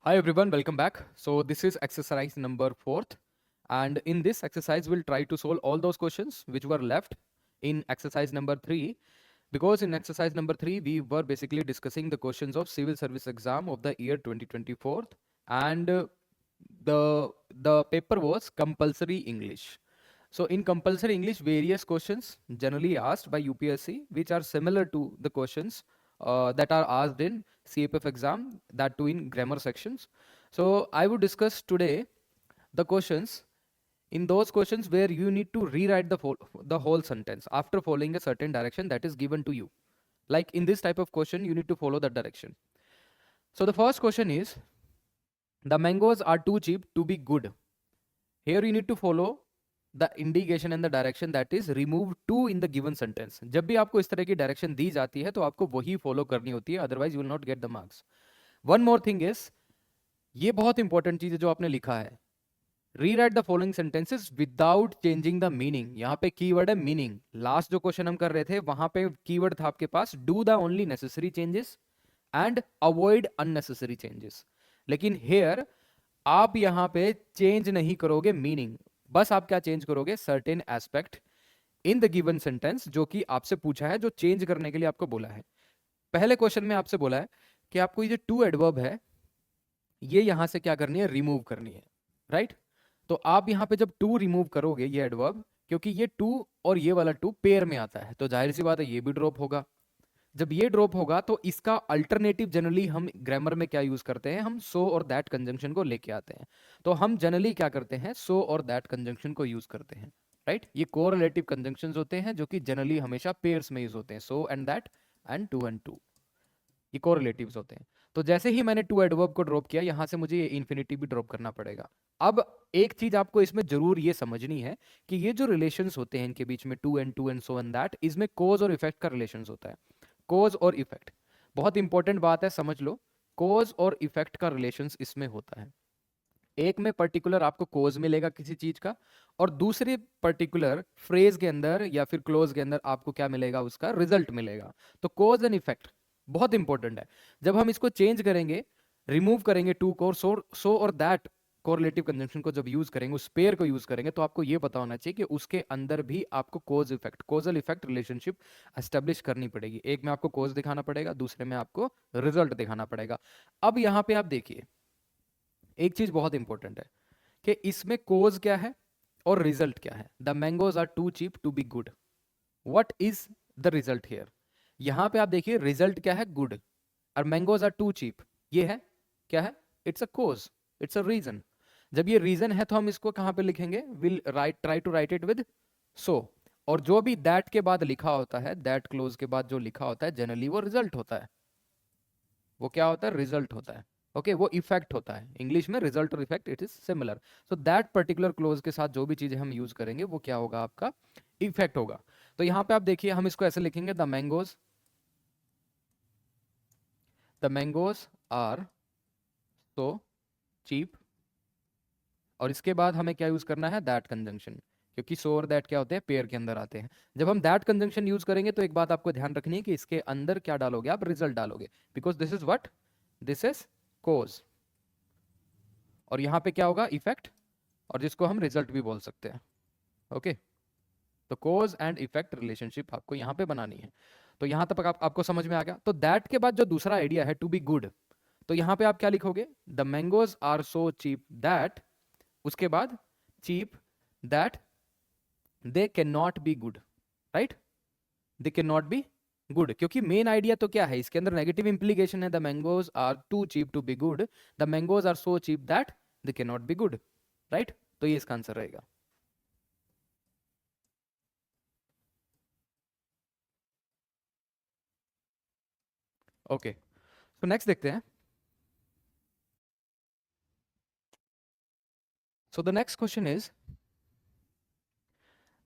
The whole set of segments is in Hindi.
Hi everyone, welcome back. So this is exercise number 4th, and in this exercise we'll try to solve all those questions which were left in exercise number 3, because in exercise number 3 we were basically discussing the questions of civil service exam of the year 2024, and the paper was compulsory English. So in compulsory English, various questions generally asked by UPSC which are similar to the questions that are asked in CAPF exam, that too in grammar sections. So I would discuss today the questions in those questions where you need to rewrite the whole sentence after following a certain direction that is given to you. Like in this type of question, you need to follow that direction. So the first question is, the mangoes are too cheap to be good. Here you need to follow the indication and the direction that is remove to in the given sentence. जब भी आपको इस तरह की डायरेक्शन दी जाती है तो आपको वही फॉलो करनी होती है, otherwise you will not get the marks. One more thing is, ये बहुत इंपॉर्टेंट चीज है जो आपने लिखा है. Rewrite the following sentences without changing the meaning. यहाँ पे कीवर्ड है मीनिंग. लास्ट जो क्वेश्चन हम कर रहे थे वहां पे कीवर्ड था आपके पास do the only necessary changes and avoid unnecessary changes. लेकिन हेयर आप यहां पे चेंज नहीं करोगे मीनिंग, बस आप क्या चेंज करोगे, certain aspect in the given sentence जो कि आपसे पूछा है, जो चेंज करने के लिए आपको बोला है. पहले क्वेश्चन में आपसे बोला है कि आपको ये जो टू एडवर्ब है ये यहां से क्या करनी है, रिमूव करनी है, राइट? तो आप यहां पे जब टू रिमूव करोगे ये एडवर्ब, क्योंकि ये टू और ये वाला टू पेयर में आता है, तो जाहिर सी बात है ये भी ड्रॉप होगा. जब ये ड्रॉप होगा तो इसका अल्टरनेटिव जनरली हम ग्रामर में क्या यूज करते हैं, हम सो और दैट कंजंक्शन को लेके आते हैं. तो हम जनरली क्या करते हैं, सो और दैट कंजंक्शन को यूज करते हैं, राइट? ये कोरिलेटिव कंजंक्शंस होते हैं जो कि जनरली हमेशा पेयर्स में यूज होते हैं, so and that and too, ये कोरिलेटिव्स होते हैं. तो जैसे ही मैंने टू एडवर्ब को ड्रॉप किया, यहां से मुझे ये इन्फिनिटी भी ड्रॉप करना पड़ेगा. अब एक चीज आपको इसमें जरूर ये समझनी है कि ये जो रिलेशंस होते हैं इनके बीच में too and so and that, इसमें कोज और इफेक्ट का रिलेशंस होता है. कोज और इफेक्ट बहुत इंपॉर्टेंट बात है, समझ लो. कोज और इफेक्ट का रिलेशंस इसमें होता है. एक में पर्टिकुलर आपको कोज मिलेगा किसी चीज का, और दूसरे पर्टिकुलर फ्रेज के अंदर या फिर क्लोज के अंदर आपको क्या मिलेगा, उसका रिजल्ट मिलेगा. तो कोज एंड इफेक्ट बहुत इंपॉर्टेंट है. जब हम इसको चेंज करेंगे, रिमूव करेंगे टू को, सो और दैट कोरिलेटिव कंजंक्शन को जब यूज करेंगे, उस पेयर को यूज करेंगे, तो आपको यह पता होना चाहिए कि उसके अंदर भी आपको cause effect, causal effect relationship establish करनी पड़ेगी. एक में आपको कोज दिखाना पड़ेगा, दूसरे में आपको रिजल्ट दिखाना पड़ेगा. अब यहां पे आप देखिए, एक चीज बहुत इंपॉर्टेंट है कि इसमें कोज क्या है और रिजल्ट क्या है. The mangoes are too cheap to be good. What is the result here? यहां पे आप देखिए रिजल्ट क्या है, गुड, और मैंगोज आर टू चीप, ये है क्या है, it's a cause, it's a reason. जब ये रीजन है तो हम इसको कहां पे लिखेंगे, will write, try to write it with so. और जो भी दैट के बाद लिखा होता है, दैट क्लोज के बाद जो लिखा होता है, जनरली वो रिजल्ट होता है. वो क्या होता है, रिजल्ट होता है. ओके वो इफेक्ट होता है. इंग्लिश में रिजल्ट और effect it is similar. So that particular close के साथ जो भी चीजें हम यूज करेंगे वो क्या होगा, आपका इफेक्ट होगा. तो यहां पे आप देखिए हम इसको ऐसे लिखेंगे, the mangoes are so cheap, और इसके बाद हमें क्या यूज करना है, दैट कंजंक्शन, क्योंकि सो और दैट क्या होते हैं, पेयर के अंदर आते हैं. जब हम दैट कंजंक्शन यूज करेंगे तो एक बात आपको ध्यान रखनी है कि इसके अंदर क्या डालोगे, आप रिजल्ट डालोगे, because this is what, this is cause, और यहां पे क्या होगा, इफेक्ट, और जिसको हम रिजल्ट भी बोल सकते हैं. ओके तो कोज एंड इफेक्ट रिलेशनशिप आपको यहां पे बनानी है. तो यहां तक आपको समझ में आ गया. तो दैट के बाद जो दूसरा आइडिया है, टू बी गुड, तो यहां पे आप क्या लिखोगे, the mangoes are so cheap that, उसके बाद cheap that they can not be good, right? They can not be good, क्योंकि मेन आइडिया तो क्या है, इसके अंदर नेगेटिव इंप्लीकेशन है, the mangoes are too cheap to be good, the mangoes are so cheap that they can not be good, right? तो ये इसका आंसर रहेगा. ओके तो नेक्स्ट देखते हैं. So the next question is,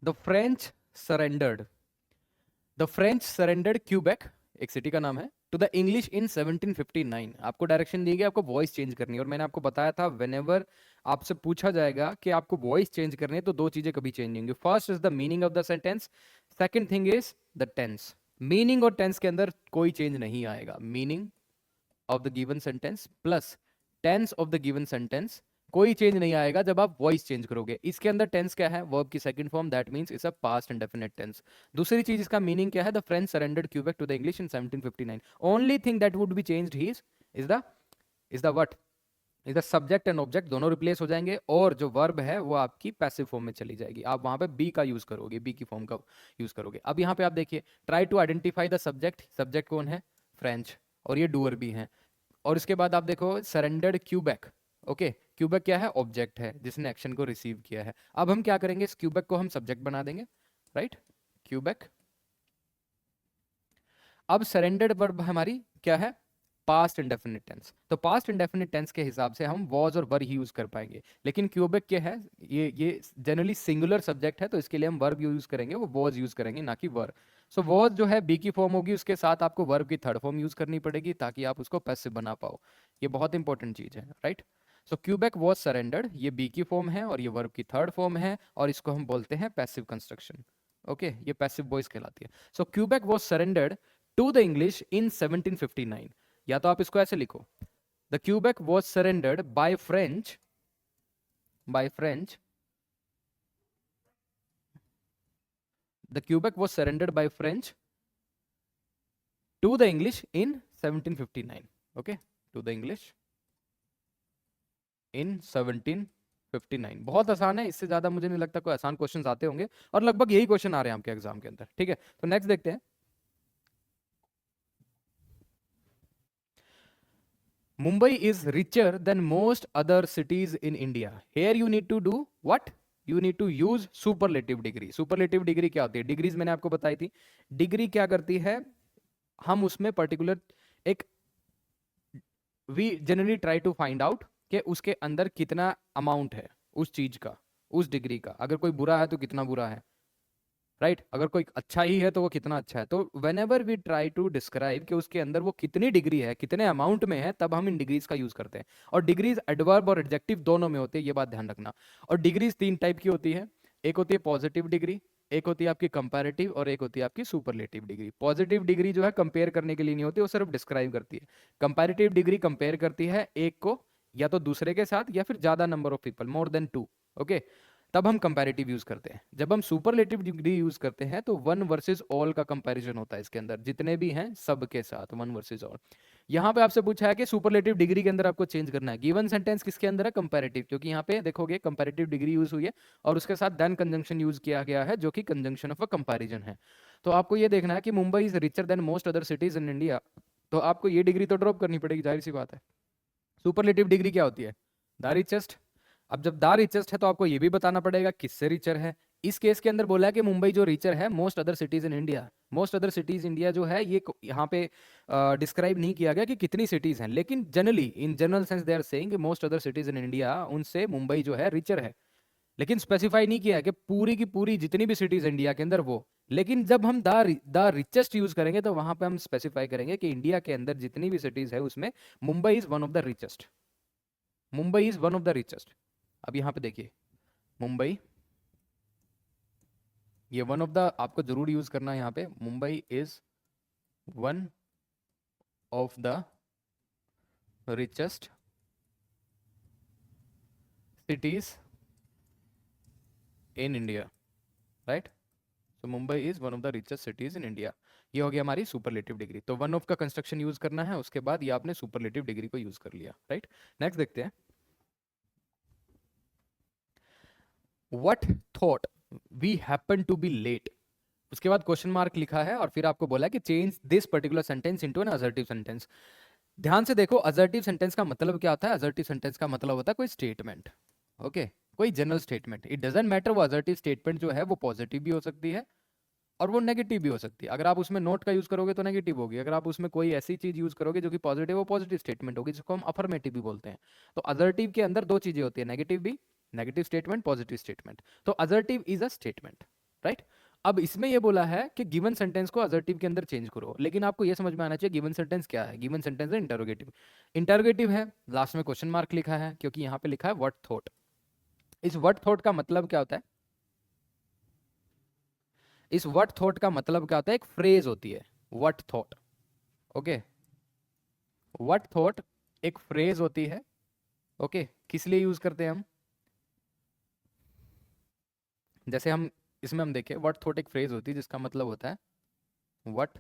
the French surrendered, the French surrendered Quebec, एक सिटी का नाम है, टू द इंग्लिश इन 1759. आपको डायरेक्शन दी गई, आपको वॉइस चेंज करनी है, और मैंने आपको बताया था व्हेनेवर आपसे पूछा जाएगा कि आपको वॉइस चेंज करनी है तो दो चीजें कभी चेंज नहीं होंगी. First is the meaning of the sentence, second thing is the tense. Meaning और टेंस के अंदर कोई चेंज नहीं आएगा. Meaning of the given sentence plus tense of the given sentence कोई चेंज नहीं आएगा जब आप वॉइस चेंज करोगे। इसके अंदर टेंस क्या है, वर्ब की second form, that means it's a past indefinite tense. दूसरी चीज इसका मीनिंग क्या है, the French surrendered Quebec to the English in 1759। Only thing that would be changed is the what, इधर सब्जेक्ट एंड ऑब्जेक्ट दोनों रिप्लेस हो जाएंगे और जो वर्ब है वो आपकी पैसिव फॉर्म में चली जाएगी। आप वहां पे बी का यूज करोगे, बी की फॉर्म का यूज करोगे। अब यहाँ पे आप देखिए, try to identify the subject, subject कौन है, फ्रेंच, और ये डूअर भी है। और इसके बाद आप देखो सरेंडर्ड क्यूबेक, ओके, क्यूबेक क्या है, ऑब्जेक्ट है जिसने एक्शन को रिसीव किया है। अब हम क्या करेंगे, इस क्यूबेक को हम सब्जेक्ट बना देंगे, राइट, क्यूबेक। अब सरेंडर्ड वर्ब हमारी क्या है, पास्ट इंडेफिनिट टेंस। तो पास्ट इंडेफिनिट टेंस के हिसाब से हम वॉज और वर ही यूज कर पाएंगे। लेकिन क्यूबेक क्या है, ये जनरली सिंगुलर सब्जेक्ट है, तो इसके लिए हम वर्ब यूज करेंगे, वो वॉज यूज करेंगे ना कि वर। सो वॉज जो है बी की फॉर्म होगी, उसके साथ आपको वर्ब की थर्ड फॉर्म यूज करनी पड़ेगी ताकि आप उसको पैसिव बना पाओ। ये बहुत इंपॉर्टेंट चीज है, right. So Quebec was surrendered, ये बी की फॉर्म है और ये वर्ब की थर्ड फॉर्म है, और इसको हम बोलते हैं पैसिव कंस्ट्रक्शन। ओके, ये पैसिव वॉइस कहलाती है। So Quebec was surrendered to the English in 1759। या तो आप इसको ऐसे लिखो, the Quebec was surrendered by French, the Quebec was surrendered by French to the English in 1759। Okay, to the English in 1759। बहुत आसान है, इससे ज्यादा मुझे नहीं लगता कोई आसान क्वेश्चंस आते होंगे, और लगभग यही क्वेश्चन आ रहे हैं आपके एग्जाम के अंदर, ठीक है। तो नेक्स्ट देखते हैं, Mumbai is richer than most other cities in India. Here you need to do what? You need to use superlative degree. Superlative degree क्या होती है, डिग्रीज मैंने आपको बताई थी। डिग्री क्या करती है, हम उसमें पर्टिकुलर एक, we generally try to find out कि उसके अंदर कितना अमाउंट है उस चीज का, उस डिग्री का। अगर कोई बुरा है तो कितना बुरा है, राइट, अगर कोई अच्छा ही है तो वो कितना अच्छा है। तो whenever we try to describe कि उसके अंदर वो कितनी डिग्री है, कितने अमाउंट में है, तब हम इन डिग्रीज का यूज करते हैं। और डिग्रीज एडवर्ब और एडजेक्टिव दोनों में होते हैं, ये बात ध्यान रखना। और डिग्रीज तीन टाइप की होती है, एक होती है पॉजिटिव डिग्री, एक होती है आपकी कंपैरेटिव, और एक होती है आपकी सुपरलेटिव डिग्री। पॉजिटिव डिग्री जो है कंपेयर करने के लिए नहीं होती, वो सिर्फ डिस्क्राइब करती है। कंपैरेटिव डिग्री कंपेयर करती है एक को या तो दूसरे के साथ या फिर ज्यादा number of people, more than two, okay, तब हम कंपैरेटिव यूज करते हैं। जब हम सुपरलेटिव डिग्री यूज करते हैं तो वन वर्सेस ऑल का कंपैरिजन होता है इसके अंदर, जितने भी हैं सब के साथ, वन वर्सेस ऑल। यहाँ पे आपसे पूछा है कि सुपरलेटिव डिग्री के अंदर आपको चेंज करना है। गिवन सेंटेंस किसके अंदर है, कंपैरेटिव, क्योंकि यहाँ पे देखोगे कंपैरेटिव डिग्री यूज हुई है और उसके साथ देन कंजंक्शन यूज किया गया है, जो कि कंजंक्शन ऑफ अ कंपैरिजन है। तो आपको ये देखना है कि Mumbai is richer than most other cities in India, तो आपको ये डिग्री तो ड्रॉप करनी पड़ेगी, जाहिर सी बात है। सुपरलेटिव डिग्री क्या होती है, द रिचेस्ट। अब जब द रिचेस्ट है तो आपको ये भी बताना पड़ेगा किससे रिचर है। इस केस के अंदर बोला है कि मुंबई जो रिचर है most other cities in India. Most other cities India जो है ये यहाँ पे डिस्क्राइब नहीं किया गया कि कितनी सिटीज हैं, लेकिन generally in general sense they are saying most other cities in India, उनसे मुंबई जो है रिचर है। लेकिन स्पेसिफाई नहीं किया है कि पूरी की पूरी जितनी भी सिटीज इंडिया के अंदर वो। लेकिन जब हम द रिचेस्ट यूज करेंगे तो वहां पे हम स्पेसिफाई करेंगे कि इंडिया के अंदर जितनी भी सिटीज है उसमें Mumbai is one of the richest, Mumbai is one of the richest. अब यहां पे देखिए, मुंबई, ये वन ऑफ द आपको जरूर यूज करना है यहाँ पे, Mumbai is one of the richest cities in India, right. तो Mumbai is one of the richest cities in India. ये हो गया हमारी सुपरलेटिव डिग्री। तो वन ऑफ का कंस्ट्रक्शन यूज करना है, उसके बाद ये आपने सुपरलेटिव डिग्री को यूज कर लिया, राइट। नेक्स्ट देखते हैं, what though we happen to be late. उसके बाद क्वेश्चन मार्क लिखा है और फिर आपको बोला कि change this particular sentence into an assertive sentence. ध्यान से देखो, असर्टिव सेंटेंस का मतलब क्या होता है, असर्टिव सेंटेंस का मतलब होता है कोई स्टेटमेंट, ओके, कोई general statement. It doesn't matter वो असर्टिव स्टेटमेंट जो है वो पॉजिटिव भी हो सकती है और वो नेगेटिव भी हो सकती है। अगर आप उसमें नोट का यूज करोगे तो नेगेटिव होगी, अगर आप उसमें कोई ऐसी चीज यूज करोगे जो कि पॉजिटिव, वो पॉजिटिव स्टेटमेंट होगी, जिसको हम अफर्मेटिव भी बोलते हैं। तो असर्टिव के अंदर दो चीजें होती है, नेगेटिव भी, नेगेटिव स्टेटमेंट, पॉजिटिव स्टेटमेंट। तो assertive is a statement, right. अब इसमें यह बोला है कि गिवन सेंटेंस को असर्टिव के अंदर चेंज करो, लेकिन आपको यह समझ में आना चाहिए गिवन सेंटेंस क्या है। गिवन सेंटेंस है इंटरोगेटिव। इंटरोगेटिव है, लास्ट में क्वेश्चन मार्क लिखा है क्योंकि यहाँ पे लिखा है व्हाट थॉट। इस व्हाट थॉट का मतलब क्या होता है, इस व्हाट थॉट का मतलब क्या होता है, एक फ्रेज होती है what thought, okay. What thought एक फ्रेज होती है ओके, किस लिए यूज करते हैं हम? जैसे हम इसमें हम देखें, व्हाट थॉट एक फ्रेज होती है जिसका मतलब होता है what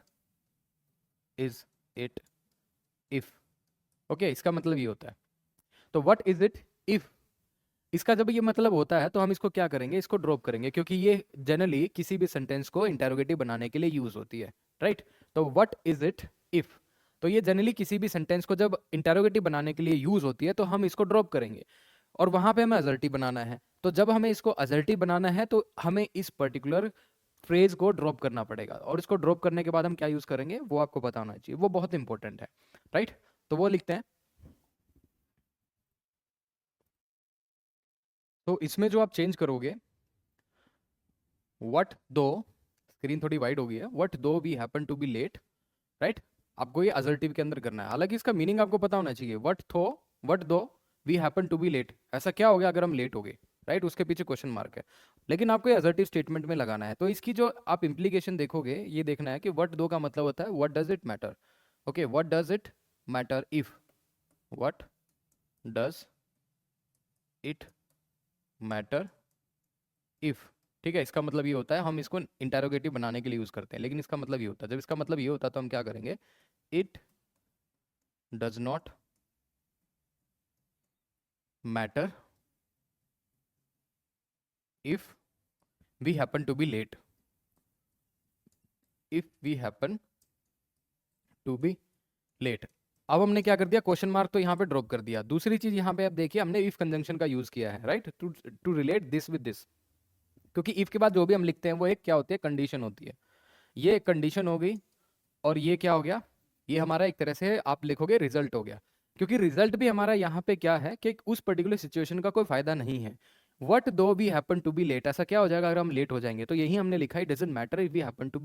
is it if. Okay, इसका मतलब ये होता है। तो व्हाट इज इट इफ, इसका जब ये मतलब होता है तो हम इसको क्या करेंगे, इसको ड्रॉप करेंगे, क्योंकि ये जनरली किसी भी सेंटेंस को इंटेरोगेटिव बनाने के लिए यूज होती है, राइट? तो व्हाट इज इट इफ, तो ये जनरली किसी भी सेंटेंस को जब इंटेरोगेटिव बनाने के लिए यूज होती है तो हम इसको ड्रॉप करेंगे, और वहां पे हमें असर्टिव बनाना है। तो जब हमें इसको असर्टिव बनाना है तो हमें इस पर्टिकुलर फ्रेज को ड्रॉप करना पड़ेगा, और इसको ड्रॉप करने के बाद हम क्या यूज करेंगे वो आपको पता होना चाहिए, वो बहुत इंपॉर्टेंट है, राइट? तो वो लिखते हैं। तो इसमें जो आप चेंज करोगे, व्हाट दो, स्क्रीन थोड़ी वाइड हो गई है, what though we happen to be late, right? आपको ये असर्टिव के अंदर करना है, हालांकि इसका मीनिंग आपको पता होना चाहिए। What though we happen to be late, ऐसा क्या हो गया अगर हम लेट हो गए, राइट? उसके पीछे क्वेश्चन मार्क है, लेकिन आपको ये असर्टिव स्टेटमेंट में लगाना है। तो इसकी जो आप इंप्लीकेशन देखोगे, ये देखना है कि व्हाट दो का मतलब होता है what does it matter. Okay, what does it matter if, what does it matter if, ठीक है? इसका मतलब ये होता है, हम इसको इंटेरोगेटिव बनाने के लिए यूज करते हैं, लेकिन इसका मतलब ये होता है, जब इसका मतलब ये होता है तो हम क्या करेंगे, it does not matter if we happen to be late, if we happen to be late. अब हमने क्या कर दिया, क्वेश्चन मार्क तो यहाँ पे ड्रॉप कर दिया। दूसरी चीज यहाँ पे आप देखिए, हमने इफ कंजंक्शन का यूज किया है, right, to relate this with this, क्योंकि इफ के बाद जो भी हम लिखते हैं वो एक क्या होती है, कंडीशन होती है। ये एक कंडीशन हो गई, और ये क्या हो गया, ये हमारा एक तरह से आप लिखोगे रिजल्ट हो गया, क्योंकि रिजल्ट भी हमारा यहाँ पे क्या है कि उस पर्टिकुलर सिचुएशन का कोई फायदा नहीं है। What though we happen to be late, ऐसा क्या हो जाएगा अगर हम लेट हो जाएंगे, तो यही हमने लिखा है, doesn't matter if we happen to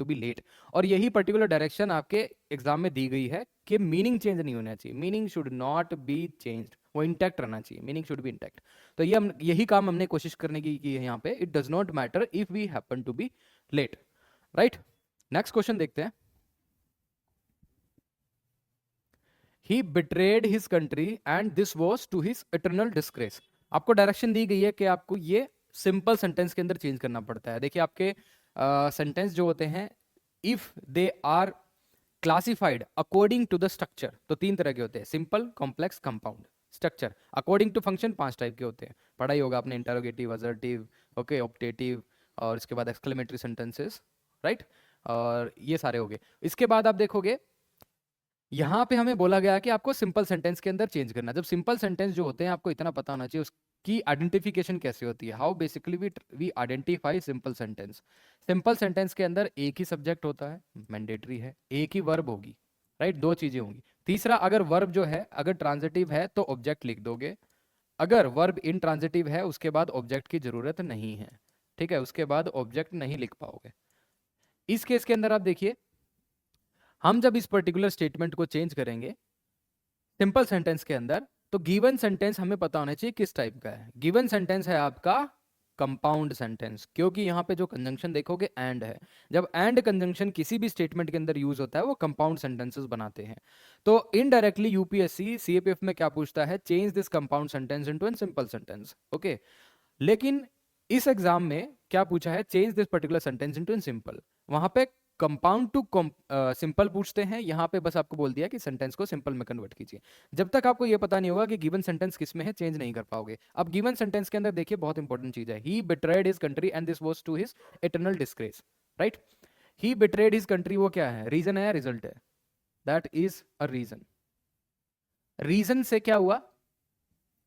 be late. और यही पर्टिकुलर डायरेक्शन आपके एग्जाम में दी गई है कि मीनिंग चेंज नहीं होना चाहिए, meaning should not be changed, वो इंटैक्ट रहना चाहिए, मीनिंग शुड बी इंटैक्ट। तो ये हम यही काम हमने कोशिश करने की है यहाँ पे, it does not matter if we happen to be late, right? Next question देखते हैं। He betrayed his country and this was to his eternal disgrace. आपको डायरेक्शन दी गई है कि आपको ये सिंपल सेंटेंस के अंदर चेंज करना पड़ता है। देखिए आपके सेंटेंस जो होते हैं, if they are classified according to the structure, तो तीन तरह के होते हैं, simple, complex, compound. Structure according to function पांच टाइप के होते हैं, पढ़ा ही होगा आपने, इंटरोगेटिव, असर्टिव, ओके, ऑप्टेटिव, और इसके बाद एक्सक्लेमेटरी सेंटेंसेस, राइट? और ये सारे हो गए। इसके बाद आप देखोगे यहाँ पे हमें बोला गया कि आपको सिंपल सेंटेंस के अंदर चेंज करना। जब सिंपल सेंटेंस जो होते हैं, आपको इतना पता होना चाहिए उसकी आइडेंटिफिकेशन कैसे होती है, how basically we identify simple sentence. Simple sentence के अंदर एक ही सब्जेक्ट होता है, मैंडेटरी है, एक ही वर्ब होगी, राइट? दो चीजें होंगी। तीसरा, अगर वर्ब जो है अगर ट्रांजिटिव है तो ऑब्जेक्ट लिख दोगे, अगर वर्ब इनट्रांजिटिव है उसके बाद ऑब्जेक्ट की जरूरत नहीं है, ठीक है? उसके बाद ऑब्जेक्ट नहीं लिख पाओगे। इस केस के अंदर आप देखिए, हम जब इस पर्टिकुलर स्टेटमेंट को चेंज करेंगे सिंपल सेंटेंस के अंदर, तो गिवन सेंटेंस हमें पता होना चाहिए किस टाइप का है। गिवन सेंटेंस है आपका कंपाउंड सेंटेंस, क्योंकि यहाँ पे जो कंजंक्शन देखोगे एंड है। जब एंड कंजंक्शन किसी भी स्टेटमेंट के अंदर यूज होता है वो कंपाउंड सेंटेंसेस बनाते हैं। तो इनडायरेक्टली यूपीएससी सीएपीएफ में क्या पूछता है, change this compound sentence into an simple sentence, okay. लेकिन इस एग्जाम में क्या पूछा है, change this particular sentence into an simple. वहां पे कंपाउंड टू सिंपल पूछते हैं, यहाँ पे बस आपको बोल दिया कि सेंटेंस को सिंपल में कन्वर्ट कीजिए। जब तक आपको ये पता नहीं होगा कि गिवन सेंटेंस किस में है, चेंज नहीं कर पाओगे। अब गिवन सेंटेंस के अंदर देखिए बहुत इंपॉर्टेंट चीज है, he betrayed his country and this was to his eternal disgrace, right? He betrayed his country, वो क्या है, रीजन है या रिजल्ट है? That is a reason. Reason से क्या हुआ,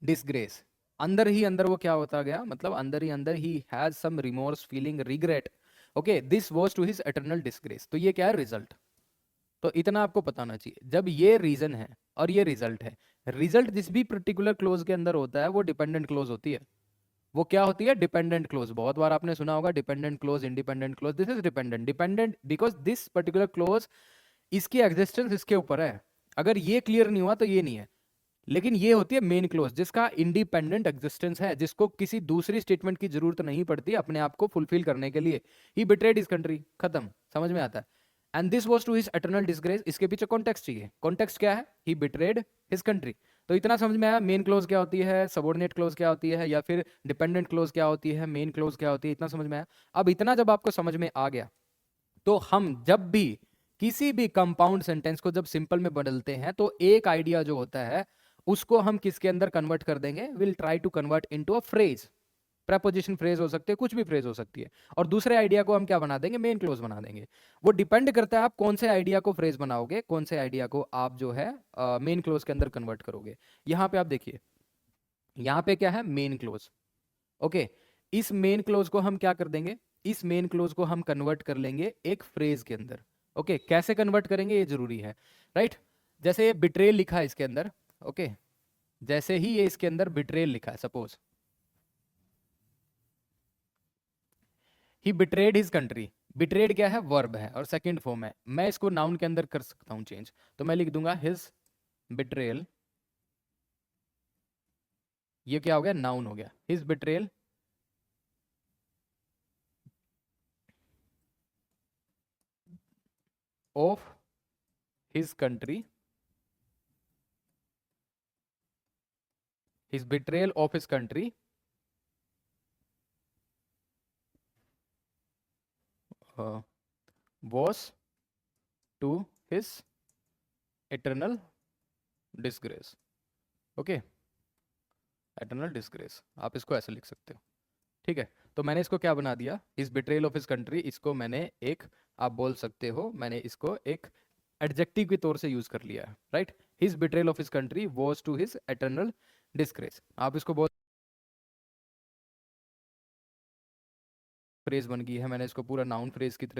डिस्ग्रेस। अंदर ही अंदर वो क्या होता गया, मतलब अंदर ही अंदर ही has some remorse, feeling, regret, okay, this was to his eternal disgrace. तो ये क्या है, रिजल्ट। तो इतना आपको पता होना चाहिए। जब ये रीजन है और ये रिजल्ट है, रिजल्ट जिस भी पर्टिकुलर क्लोज के अंदर होता है वो डिपेंडेंट क्लोज होती है। वो क्या होती है, डिपेंडेंट क्लोज। बहुत बार आपने सुना होगा dependent clause, independent clause. This is dependent, dependent because this particular close, इसकी एग्जिस्टेंस इसके ऊपर है। अगर ये क्लियर नहीं हुआ तो ये नहीं है। लेकिन ये होती है मेन क्लोज, जिसका इंडिपेंडेंट एग्जिस्टेंस है, जिसको किसी दूसरी स्टेटमेंट की जरूरत नहीं पड़ती अपने आप को फुलफिल करने के लिए। ही बिट्रेड हिज कंट्री, खत्म, समझ में आता है। And this was to his eternal disgrace, इसके पीछे कॉन्टेक्स्ट चाहिए। कॉन्टेक्स्ट क्या है, ही बिट्रेड हिज कंट्री, तो इतना समझ में आया मेन क्लोज क्या होती है, सबऑर्डिनेट क्लोज क्या होती है, या फिर डिपेंडेंट क्लोज क्या होती है, मेन क्लोज क्या होती है, इतना समझ में आया। अब इतना जब आपको समझ में आ गया तो हम जब भी किसी भी कंपाउंड सेंटेंस को जब सिंपल में बदलते हैं तो एक आइडिया जो होता है उसको हम किसके अंदर कन्वर्ट कर देंगे, will try to convert into a phrase. Preposition phrase हो सकती है, कुछ भी फ्रेज हो सकती है, और दूसरे आइडिया को हम क्या बना देंगे, मेन क्लोज बना देंगे। वो डिपेंड करता है आप कौन से आइडिया को फ्रेज बनाओगे, कौन से आइडिया को आप जो है मेन क्लोज के अंदर कन्वर्ट करोगे। यहां पे आप देखिए, यहां पे क्या है, मेन क्लोज। ओके, इस मेन क्लोज को हम क्या कर देंगे, इस मेन क्लोज को हम कन्वर्ट कर लेंगे एक फ्रेज के अंदर। ओके, कैसे कन्वर्ट करेंगे ये जरूरी है, राइट। जैसे ये बिट्रेल लिखा है इसके अंदर, ओके, जैसे ही ये इसके अंदर बिट्रेल लिखा है, सपोज ही बिट्रेड हिज कंट्री। बिट्रेड क्या है, वर्ब है और सेकंड फॉर्म है, मैं इसको नाउन के अंदर कर सकता हूं चेंज, तो मैं लिख दूंगा हिज बिट्रेल। ये क्या हो गया, नाउन हो गया, his betrayal of his country, his betrayal of his country was to his eternal disgrace। Okay, eternal disgrace, आप इसको ऐसे लिख सकते हो, ठीक है। तो मैंने इसको क्या बना दिया, इस बिट्रेल ऑफ हिज कंट्री, इसको मैंने एक, आप बोल सकते हो मैंने इसको एक एडजेक्टिव के तौर से यूज कर लिया है, right. His betrayal of his country was to his eternal disgrace, आप इसको बहुत फ्रेज बन गई है, मैंने इसको पूरा नाउन फ्रेज की तरह